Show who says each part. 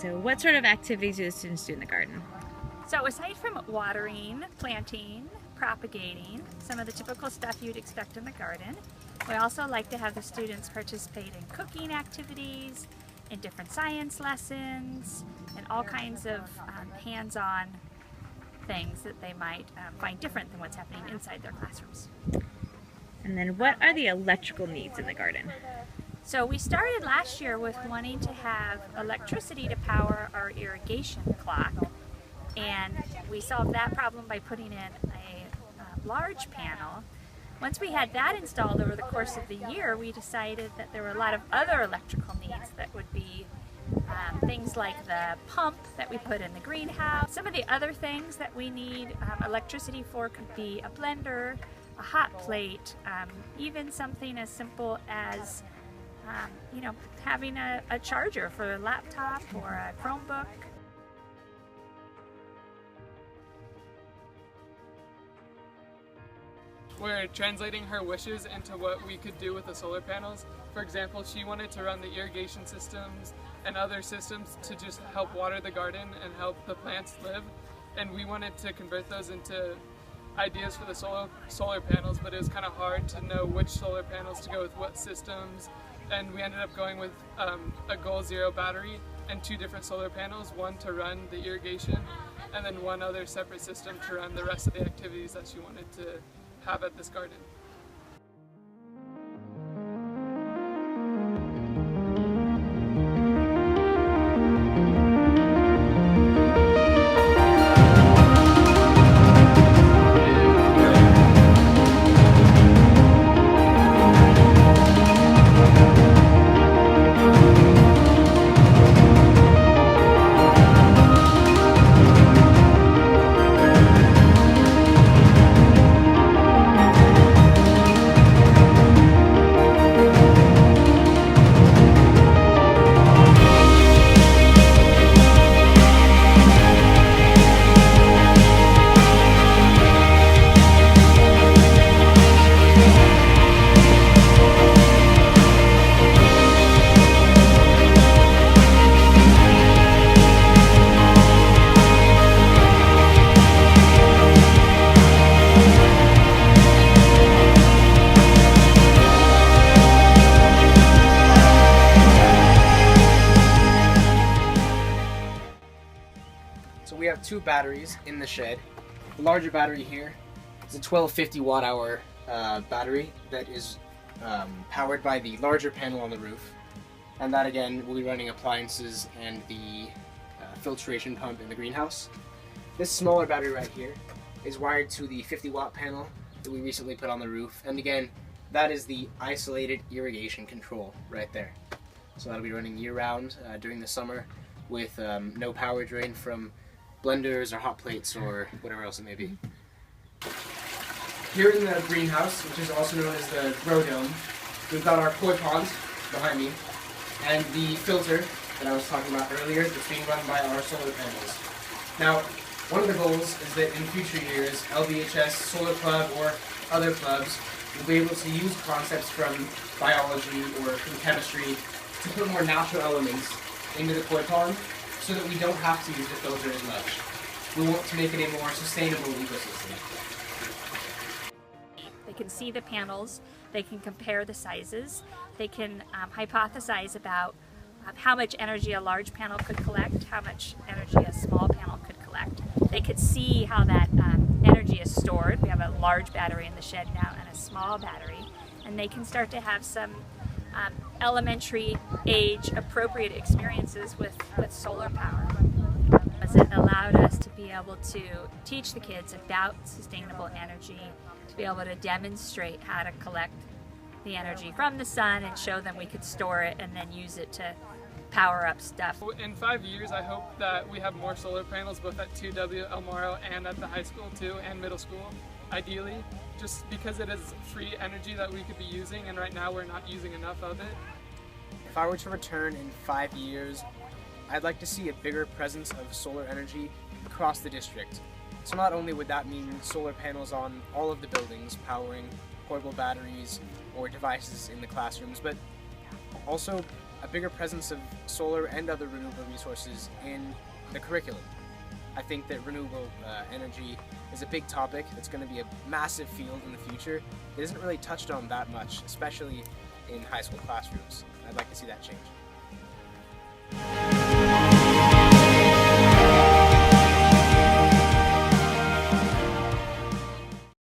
Speaker 1: So what sort of activities do the students do in the garden?
Speaker 2: So aside from watering, planting, propagating, some of the typical stuff you'd expect in the garden, we also like to have the students participate in cooking activities, in different science lessons, and all kinds of hands-on things that they might find different than what's happening inside their classrooms.
Speaker 1: And then what are the electrical needs in the garden?
Speaker 2: So we started last year with wanting to have electricity to power our irrigation clock, and we solved that problem by putting in a large panel. Once we had that installed over the course of the year, we decided that there were a lot of other electrical needs that would be things like the pump that we put in the greenhouse. Some of the other things that we need electricity for could be a blender, a hot plate, even something as simple as having a charger for a laptop or a Chromebook.
Speaker 3: We're translating her wishes into what we could do with the solar panels. For example, she wanted to run the irrigation systems and other systems to just help water the garden and help the plants live. And we wanted to convert those into ideas for the solar panels, but it was kind of hard to know which solar panels to go with what systems. And we ended up going with a Goal Zero battery and 2 different solar panels, one to run the irrigation and then one other separate system to run the rest of the activities that she wanted to have at this garden.
Speaker 4: So we have 2 batteries in the shed. The larger battery here is a 1250 watt-hour battery that is powered by the larger panel on the roof. And that again will be running appliances and the filtration pump in the greenhouse. This smaller battery right here is wired to the 50 watt panel that we recently put on the roof. And again, that is the isolated irrigation control right there. So that'll be running year round during the summer with no power drain from blenders or hot plates or whatever else it may be. Here in the greenhouse, which is also known as the grow dome, we've got our koi pond behind me and the filter that I was talking about earlier that's being run by our solar panels. Now, one of the goals is that in future years, LBHS, Solar Club, or other clubs will be able to use concepts from biology or from chemistry to put more natural elements into the koi pond so that we don't have to use the filter as much. We want to make it a more sustainable ecosystem.
Speaker 2: They can see the panels, they can compare the sizes, they can hypothesize about how much energy a large panel could collect, how much energy a small panel could collect. They could see how that energy is stored. We have a large battery in the shed now and a small battery, and they can start to have some elementary age appropriate experiences with solar power. It allowed us to be able to teach the kids about sustainable energy, to be able to demonstrate how to collect the energy from the sun and show them we could store it and then use it to power up stuff.
Speaker 3: In 5 years, I hope that we have more solar panels both at 2W El Morro and at the high school too, and middle school, ideally, just because it is free energy that we could be using, and right now we're not using enough of it.
Speaker 4: If I were to return in 5 years, I'd like to see a bigger presence of solar energy across the district. So not only would that mean solar panels on all of the buildings powering portable batteries or devices in the classrooms, but also a bigger presence of solar and other renewable resources in the curriculum. I think that renewable energy is a big topic. It's going to be a massive field in the future. It isn't really touched on that much, especially in high school classrooms. I'd like to see that change.